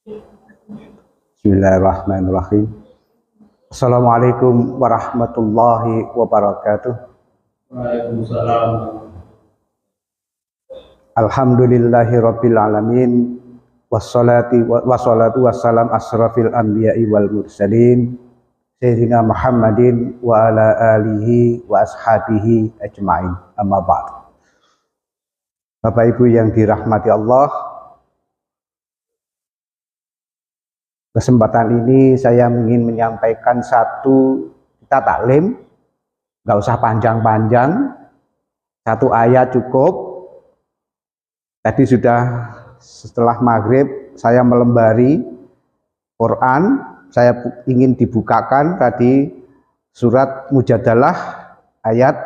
Bismillahirrahmanirrahim. Assalamualaikum warahmatullahi wabarakatuh. Waalaikumsalam. Alhamdulillahi rabbil alamin. Wassalatu wassalam asrafil anbiya'i wal mursalin Sayyidina Muhammadin wa ala alihi wa ashabihi ajma'in. Amma ba'd. Bapak Ibu yang dirahmati Allah, kesempatan ini saya ingin menyampaikan satu kita taklim, nggak usah panjang-panjang, satu ayat cukup. Tadi sudah setelah maghrib saya melembari Quran, saya ingin dibukakan tadi surat Mujadalah ayat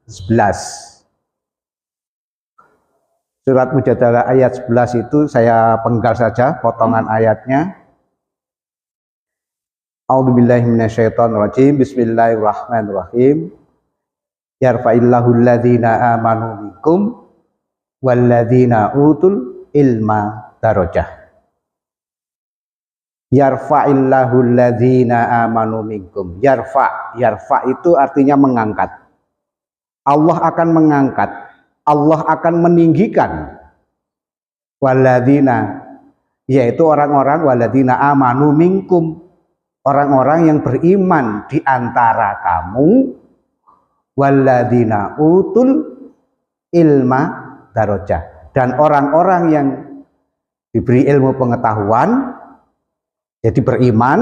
11. Surat Mujadalah ayat 11 itu saya penggal saja potongan ayatnya. A'udzubillahi minasyaitonirrajim. Bismillahirrahmanirrahim. Yarfa'illahu alladhina amanu minkum walladzina utul ilma darajah. Yarfa'illahu alladhina amanu minkum. Yarfa itu artinya mengangkat. Allah akan mengangkat, Allah akan meninggikan walladzina, yaitu orang-orang walladzina amanu minkum, orang-orang yang beriman di antara kamu, walladzina utul ilma darajah, dan orang-orang yang diberi ilmu pengetahuan, jadi beriman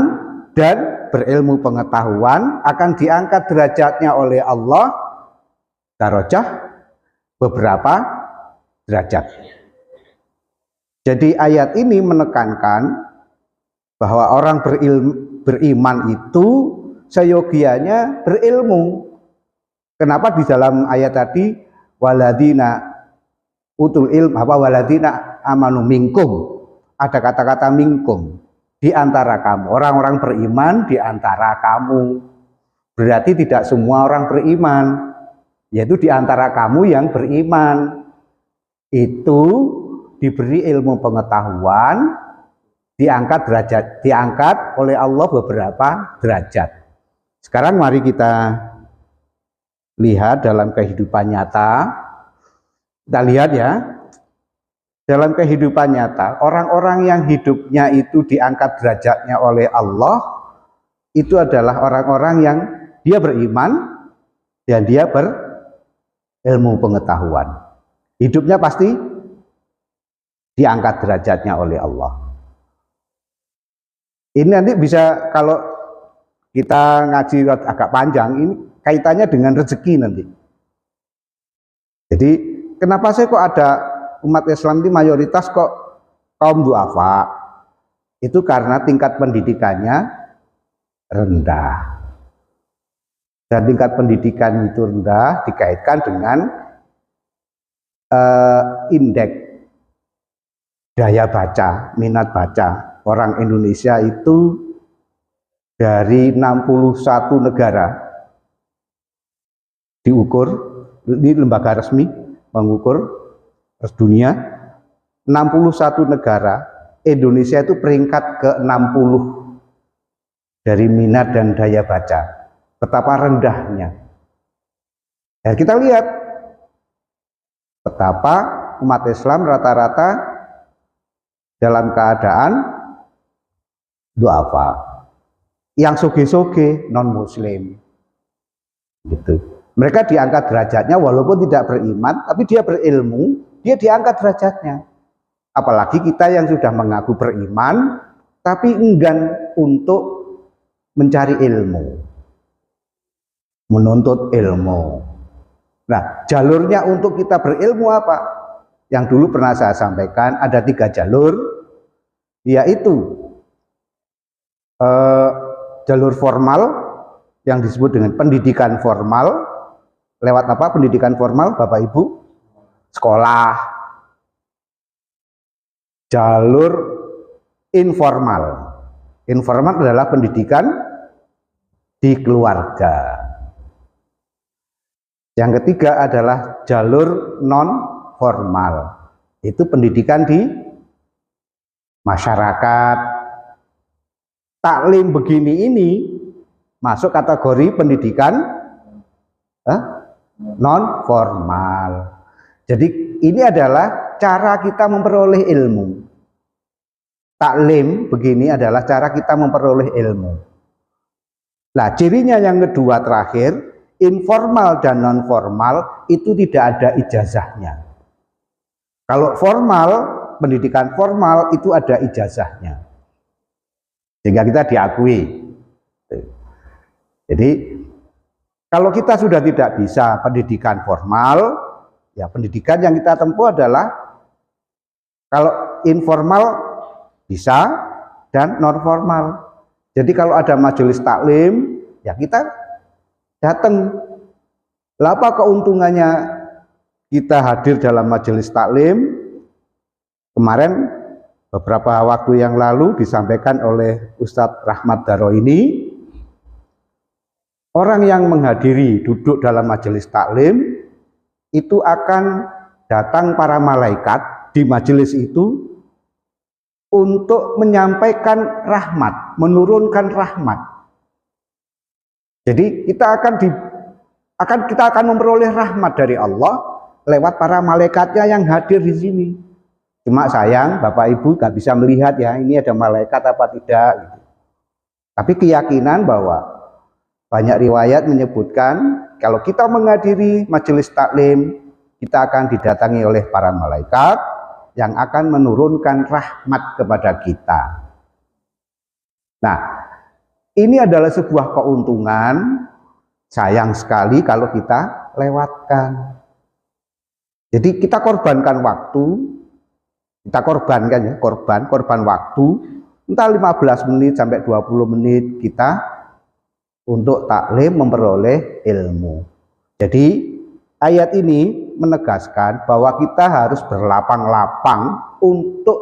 dan berilmu pengetahuan akan diangkat derajatnya oleh Allah, darajah, beberapa derajat. Jadi ayat ini menekankan bahwa orang beriman itu seyogianya berilmu. Kenapa di dalam ayat tadi waladina utul ilm, waladina amanu minkum, ada kata-kata minkum, di antara kamu, orang-orang beriman di antara kamu. Berarti tidak semua orang beriman, yaitu di antara kamu yang beriman itu diberi ilmu pengetahuan, diangkat oleh Allah beberapa derajat. Sekarang mari kita lihat dalam kehidupan nyata. Kita lihat ya, dalam kehidupan nyata, orang-orang yang hidupnya itu diangkat derajatnya oleh Allah, itu adalah orang-orang yang dia beriman dan dia berilmu pengetahuan. Hidupnya pasti diangkat derajatnya oleh Allah. Ini nanti bisa, kalau kita ngaji agak panjang, ini kaitannya dengan rezeki nanti. Jadi kenapa sih kok ada umat Islam ini mayoritas kok kaum duafa? Itu karena tingkat pendidikannya rendah. Dan tingkat pendidikan itu rendah dikaitkan dengan indeks daya baca, minat baca. Orang Indonesia itu dari 61 negara diukur, ini lembaga resmi mengukur dunia, 61 negara, Indonesia itu peringkat ke-60 dari minat dan daya baca. Betapa rendahnya. Dan kita lihat betapa umat Islam rata-rata dalam keadaan duafa, yang soge-soge non muslim gitu. Mereka diangkat derajatnya walaupun tidak beriman, tapi dia berilmu, dia diangkat derajatnya. Apalagi kita yang sudah mengaku beriman tapi enggan untuk mencari ilmu, menuntut ilmu. Nah, jalurnya untuk kita berilmu apa? Yang dulu pernah saya sampaikan, ada 3 jalur, yaitu jalur formal yang disebut dengan pendidikan formal. Lewat apa pendidikan formal, Bapak Ibu? Sekolah. Jalur informal. Informal adalah pendidikan di keluarga. Yang ketiga adalah jalur non formal. Itu pendidikan di masyarakat. Taklim begini ini masuk kategori pendidikan non formal. Jadi ini adalah cara kita memperoleh ilmu. Taklim begini adalah cara kita memperoleh ilmu. Nah, cirinya yang kedua terakhir, informal dan non formal itu tidak ada ijazahnya. Kalau formal, pendidikan formal itu ada ijazahnya, sehingga kita diakui. Jadi kalau kita sudah tidak bisa pendidikan formal, ya pendidikan yang kita tempuh adalah kalau informal bisa dan non formal. Jadi kalau ada majelis taklim, ya kita datang. Lah apa keuntungannya kita hadir dalam majelis taklim? Kemarin beberapa waktu yang lalu disampaikan oleh Ustadz Rahmat Daro ini, orang yang menghadiri duduk dalam majelis taklim itu akan datang para malaikat di majelis itu untuk menyampaikan rahmat, menurunkan rahmat. Jadi kita akan memperoleh rahmat dari Allah lewat para malaikatnya yang hadir di sini. Cuma sayang Bapak Ibu gak bisa melihat ya ini ada malaikat apa tidak gitu. Tapi keyakinan bahwa banyak riwayat menyebutkan kalau kita menghadiri majelis taklim, kita akan didatangi oleh para malaikat yang akan menurunkan rahmat kepada kita. Nah, ini adalah sebuah keuntungan, sayang sekali kalau kita lewatkan. Jadi kita korbankan waktu, kita korbankan ya, korban waktu, entah 15 menit sampai 20 menit kita untuk taklim memperoleh ilmu. Jadi ayat ini menegaskan bahwa kita harus berlapang-lapang untuk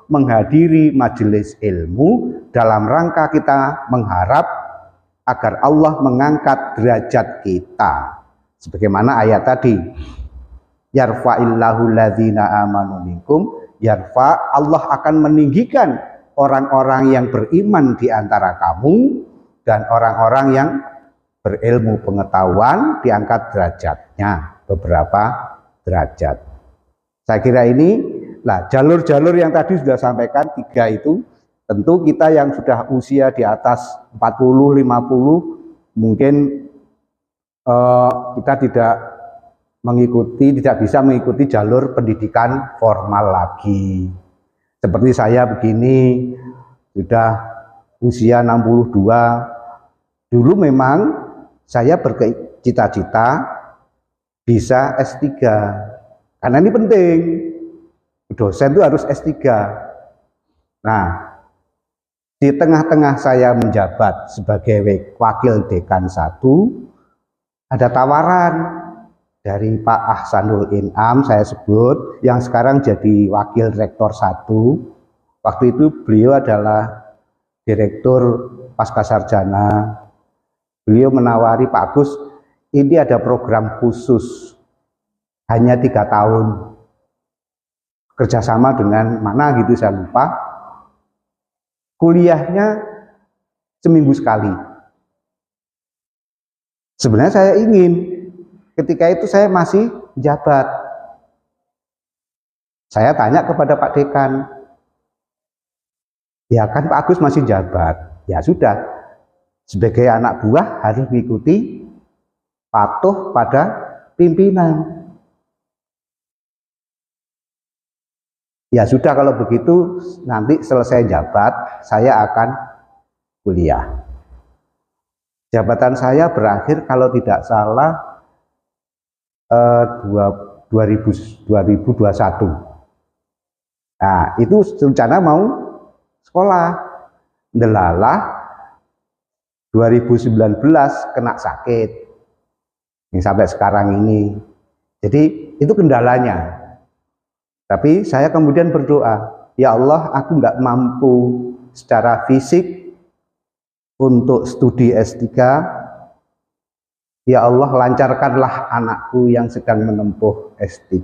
menghadiri majelis ilmu dalam rangka kita mengharap agar Allah mengangkat derajat kita. Sebagaimana ayat tadi, yarfa'illahu ladzina amanu minkum, Allah akan meninggikan orang-orang yang beriman di antara kamu, dan orang-orang yang berilmu pengetahuan diangkat derajatnya beberapa derajat. Saya kira ini jalur-jalur yang tadi sudah sampaikan 3 itu, tentu kita yang sudah usia di atas 40-50 mungkin kita tidak bisa mengikuti jalur pendidikan formal lagi. Seperti saya begini sudah usia 62, dulu memang saya bercita-cita bisa S3, karena ini penting, dosen itu harus S3. Nah, di tengah-tengah saya menjabat sebagai wakil dekan 1, ada tawaran dari Pak Ahsanul Inam, saya sebut, yang sekarang jadi wakil rektor 1. Waktu itu beliau adalah direktur Pascasarjana. Beliau menawari, Pak Agus, ini ada program khusus hanya 3 tahun, kerjasama dengan mana gitu saya lupa, kuliahnya seminggu sekali. Sebenarnya saya ingin, ketika itu saya masih jabat, saya tanya kepada Pak Dekan, ya kan Pak Agus masih jabat, ya sudah, sebagai anak buah harus mengikuti, patuh pada pimpinan. Ya sudah, kalau begitu nanti selesai jabat saya akan kuliah. Jabatan saya berakhir kalau tidak salah 2021. Nah, itu rencana mau sekolah, ndelalah 2019 kena sakit yang sampai sekarang ini. Jadi itu kendalanya. Tapi saya kemudian berdoa, ya Allah, aku nggak mampu secara fisik untuk studi S3. Ya Allah, lancarkanlah anakku yang sedang menempuh S3.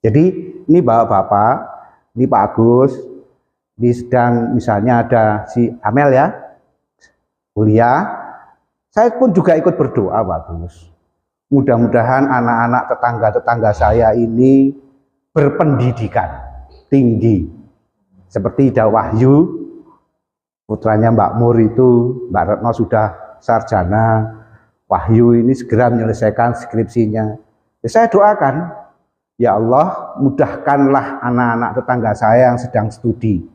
Jadi ini bapak-bapak, ini Pak Agus, Di sedang misalnya ada si Amel ya, kuliah, saya pun juga ikut berdoa bagus. Mudah-mudahan anak-anak tetangga-tetangga saya ini berpendidikan tinggi. Seperti Ida Wahyu, putranya Mbak Mur itu, Mbak Retno sudah sarjana, Wahyu ini segera menyelesaikan skripsinya. Ya, saya doakan, ya Allah mudahkanlah anak-anak tetangga saya yang sedang studi.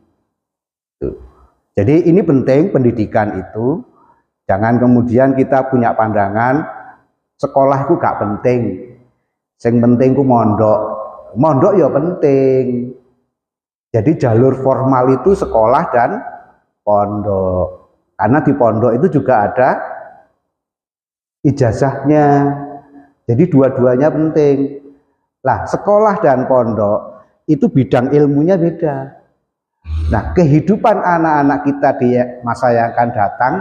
Jadi ini penting pendidikan itu. Jangan kemudian kita punya pandangan sekolah itu gak penting. Yang penting ku mondok. Mondok ya penting. Jadi jalur formal itu sekolah dan pondok. Karena di pondok itu juga ada ijazahnya. Jadi dua-duanya penting. Lah, sekolah dan pondok itu bidang ilmunya beda. Nah, kehidupan anak-anak kita di masa yang akan datang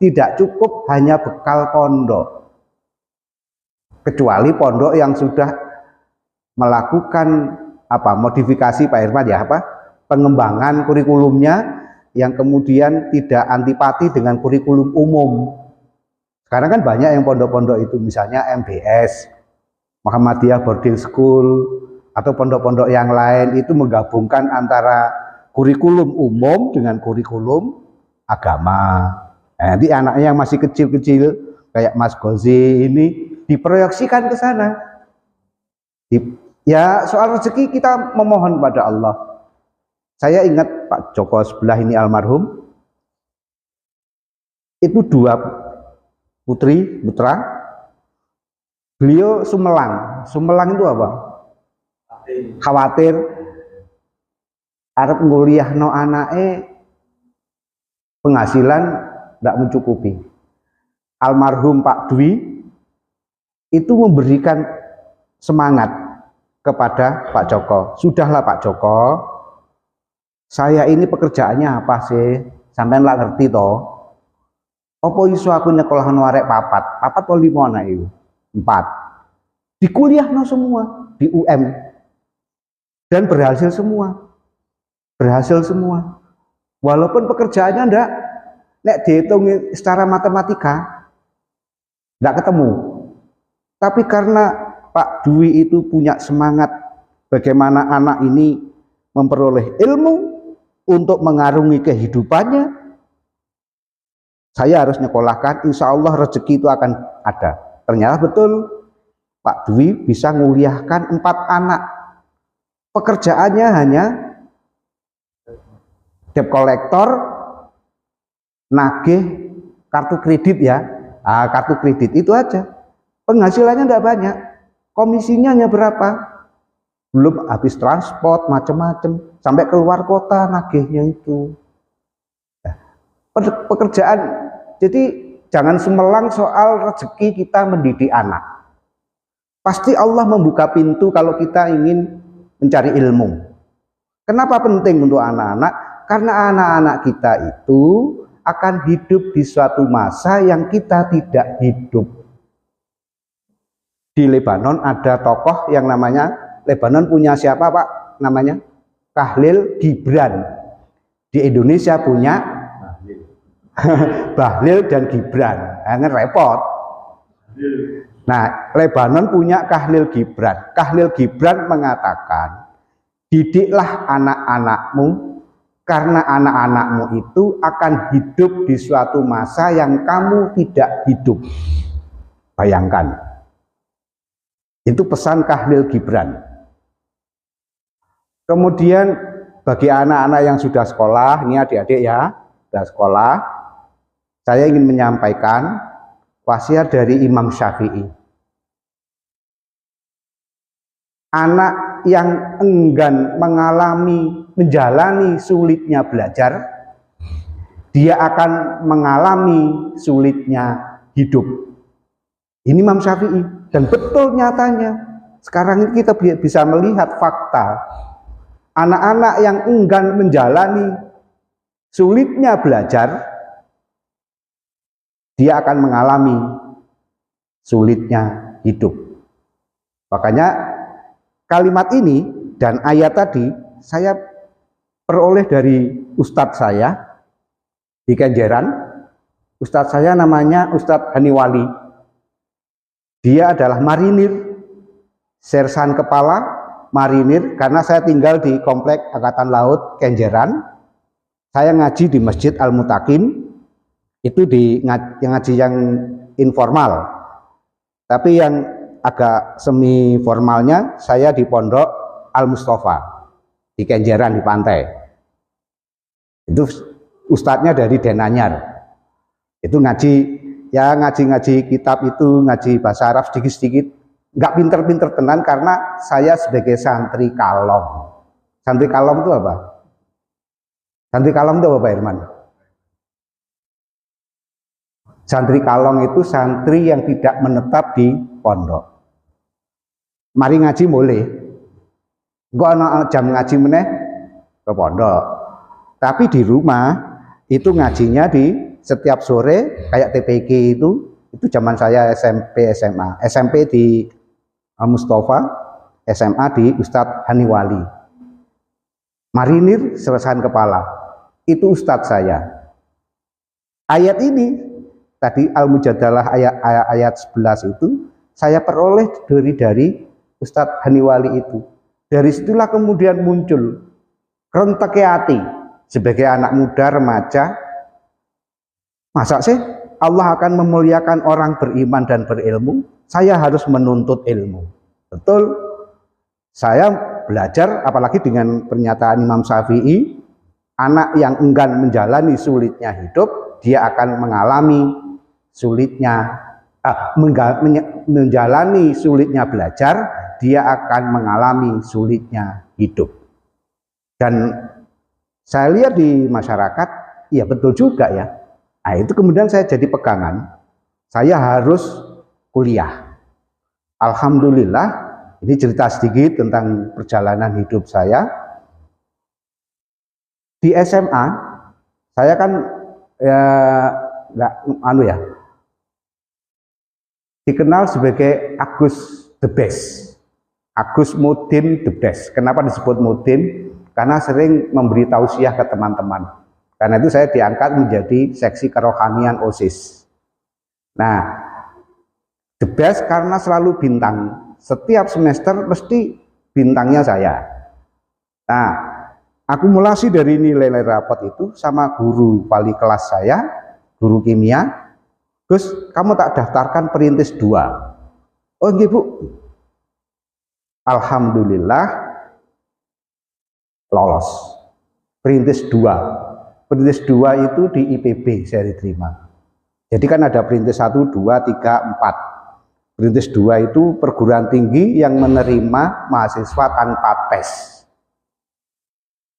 tidak cukup hanya bekal pondok. Kecuali pondok yang sudah melakukan modifikasi Pak Irman ya, pengembangan kurikulumnya yang kemudian tidak antipati dengan kurikulum umum. Sekarang kan banyak yang pondok-pondok itu, misalnya MBS, Muhammadiyah Boarding School, atau pondok-pondok yang lain itu menggabungkan antara kurikulum umum dengan kurikulum agama. Nah, nanti anaknya yang masih kecil-kecil kayak Mas Gozi ini diproyeksikan ke sana. Ya soal rezeki kita memohon pada Allah. Saya ingat Pak Joko sebelah ini almarhum, itu 2 putra. Beliau Sumelang. Sumelang itu apa? Khawatir arep nguliahno anake penghasilan tidak mencukupi. Almarhum Pak Dwi itu memberikan semangat kepada Pak Joko. Sudahlah Pak Joko, saya ini pekerjaannya apa sih? Sampean lah ngerti toh. Apa iso aku nyekolahno arek papat atau 5 anak itu? 4. Dikuliahno semua di UM. Dan berhasil semua. Walaupun pekerjaannya ndak nek dihitung secara matematika ndak ketemu. Tapi karena Pak Dwi itu punya semangat bagaimana anak ini memperoleh ilmu untuk mengarungi kehidupannya, saya harus nyekolahkan, insya Allah rezeki itu akan ada. Ternyata betul, Pak Dwi bisa nguliahkan 4 anak. Pekerjaannya hanya debt collector, nagih kartu kredit ya, kartu kredit itu aja. Penghasilannya tidak banyak, komisinya hanya berapa? Belum habis transport macam-macam, sampai keluar kota nagihnya itu. Pekerjaan, jadi jangan sumelang soal rezeki kita mendidik anak. Pasti Allah membuka pintu kalau kita ingin mencari ilmu. Kenapa penting untuk anak-anak? Karena anak-anak kita itu akan hidup di suatu masa yang kita tidak hidup. Di Lebanon ada tokoh yang namanya, Lebanon punya siapa Pak? Namanya Khalil Gibran. Di Indonesia punya Bahlil dan Gibran. Nah, repot. Nah, Lebanon punya Khalil Gibran. Khalil Gibran mengatakan, didiklah anak-anakmu karena anak-anakmu itu akan hidup di suatu masa yang kamu tidak hidup. Bayangkan. Itu pesan Khalil Gibran. Kemudian bagi anak-anak yang sudah sekolah, ini adik-adik ya, sudah sekolah, saya ingin menyampaikan wasiat dari Imam Syafi'i. Anak yang enggan menjalani sulitnya belajar, dia akan mengalami sulitnya hidup. Ini Imam Syafi'i, dan betul nyatanya. Sekarang ini kita bisa melihat fakta. Anak-anak yang enggan menjalani sulitnya belajar, dia akan mengalami sulitnya hidup. Makanya kalimat ini dan ayat tadi saya peroleh dari ustadz saya di Kenjeran. Ustadz saya namanya Ustadz Haniwali. Dia adalah marinir, sersan kepala marinir, karena saya tinggal di komplek Angkatan Laut Kenjeran. Saya ngaji di Masjid Al-Mutakin, itu ngaji yang informal. Tapi yang agak semi formalnya saya di Pondok Al-Mustafa di Kenjeran di pantai. Itu ustadznya dari Denanyar. Itu ngaji kitab itu, ngaji bahasa Arab sedikit-sedikit. Nggak pinter-pinter tenan karena saya sebagai santri kalong. Santri kalong itu apa? Santri kalong itu apa, Pak Herman? Santri kalong itu santri yang tidak menetap di pondok. Mari ngaji boleh. Enggak ana jam ngaji meneh ke pondok. Tapi di rumah itu ngajinya di setiap sore kayak TPK itu zaman saya SMP SMA. SMP di Mustafa, SMA di Ustadz Haniwali. Marinir sersan kepala. Itu ustadz saya. Ayat ini tadi Al-Mujadalah ayat 11 itu saya peroleh dari Ustadz Haniwali itu. Dari situlah kemudian muncul kerentek hati sebagai anak muda remaja. Masa sih Allah akan memuliakan orang beriman dan berilmu? Saya harus menuntut ilmu. Betul. Saya belajar, apalagi dengan pernyataan Imam Syafi'i, anak yang enggan menjalani sulitnya hidup, dia akan mengalami sulitnya, menjalani sulitnya belajar, dia akan mengalami sulitnya hidup. Dan saya lihat di masyarakat, ya betul juga ya. Nah, itu kemudian saya jadi pegangan, saya harus kuliah. Alhamdulillah, ini cerita sedikit tentang perjalanan hidup saya. Di SMA, saya kan dikenal sebagai Agus the Best. Agus Mudin the Best. Kenapa disebut Mudin? Karena sering memberi tausiah ke teman-teman. Karena itu saya diangkat menjadi seksi kerohanian OSIS. Nah, the best karena selalu bintang. Setiap semester mesti bintangnya saya. Nah, akumulasi dari nilai rapot itu sama guru wali kelas saya, guru kimia, Gus, kamu tak daftarkan perintis 2. Oh iya Bu. Alhamdulillah lolos. Perintis 2. Perintis 2 itu di IPB saya diterima. Jadi kan ada perintis 1, 2, 3, 4. Perintis 2 itu perguruan tinggi yang menerima mahasiswa tanpa tes.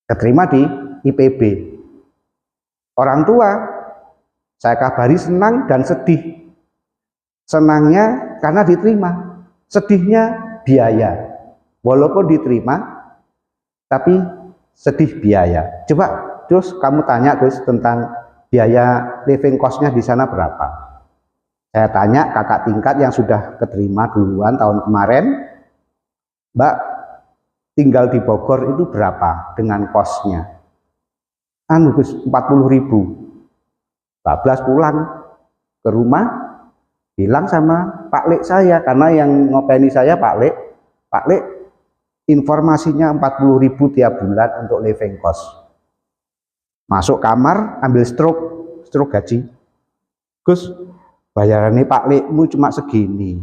Keterima di IPB. Orang tua saya kabari senang dan sedih. Senangnya karena diterima, sedihnya biaya. Walaupun diterima, tapi sedih biaya. Coba terus kamu tanya Gus tentang biaya living cost-nya di sana berapa? Saya tanya kakak tingkat yang sudah keterima duluan tahun kemarin, Mbak, tinggal di Bogor itu berapa dengan kosnya? Gus, 40.000. 14 pulang ke rumah, bilang sama Pak Lek saya, karena yang ngopeni saya Pak Lek, informasinya 40.000 tiap bulan untuk living cost. Masuk kamar, ambil stroke gaji. Gus, bayarannya Pak Lekmu cuma segini.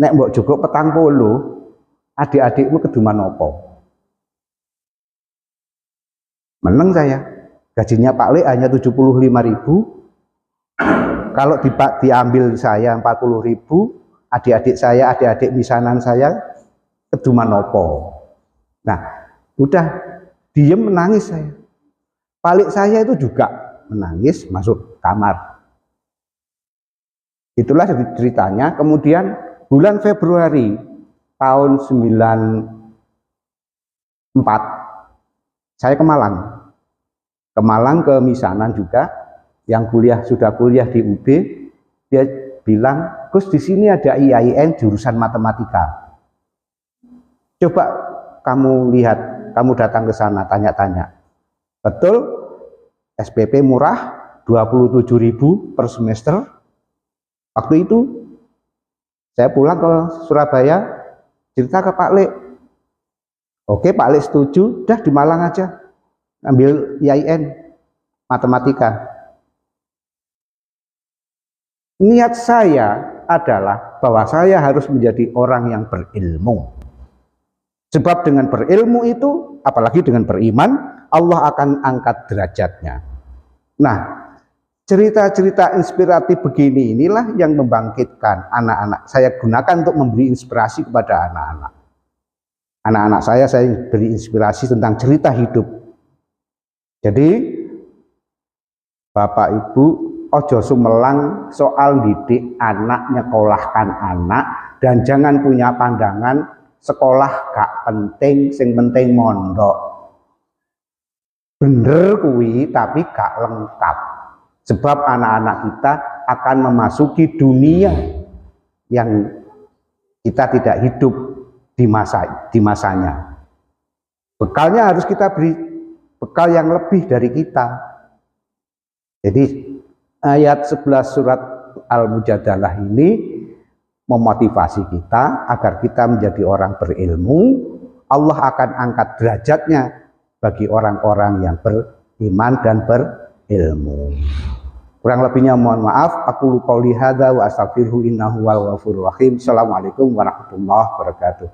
Nek mbok cukup 40, adik-adikmu keduman opo? Meneng saya. Gajinya Pak Lek hanya 75.000. Kalau diambil saya 40.000, adik-adik saya, adik-adik misanan saya keduman opo? Nah, udah diem menangis saya. Palik saya itu juga menangis, masuk kamar. Itulah ceritanya. Kemudian bulan Februari tahun 94 saya ke Malang. Ke Malang, ke misanan juga, yang sudah kuliah di UB. Dia bilang, Gus, di sini ada IAIN jurusan matematika. Coba kamu lihat, kamu datang ke sana, tanya-tanya. Betul, SPP murah 27.000 per semester. Waktu itu saya pulang ke Surabaya, cerita ke Pak Lek. Oke, Pak Lek setuju, dah di Malang aja, ambil IAIN matematika. Niat saya adalah bahwa saya harus menjadi orang yang berilmu. Sebab dengan berilmu itu, apalagi dengan beriman, Allah akan angkat derajatnya. Nah, cerita-cerita inspiratif begini inilah yang membangkitkan anak-anak. Saya gunakan untuk memberi inspirasi kepada anak-anak. Anak-anak saya beri inspirasi tentang cerita hidup. Jadi, Bapak Ibu, ojo sumelang soal didik anak, nyekolahkan anak, dan jangan punya pandangan sekolah gak penting, sing penting mondok. Bener kuwi tapi gak lengkap. Sebab anak-anak kita akan memasuki dunia yang kita tidak hidup di masanya. Bekalnya harus kita beri bekal yang lebih dari kita. Jadi ayat 11 surat Al-Mujadalah ini memotivasi kita agar kita menjadi orang berilmu. Allah akan angkat derajatnya bagi orang-orang yang beriman dan berilmu. Kurang lebihnya mohon maaf. Aku qouli hadza wa astaghfiruhu innahu wal ghafurur rahim. Assalamualaikum warahmatullahi wabarakatuh.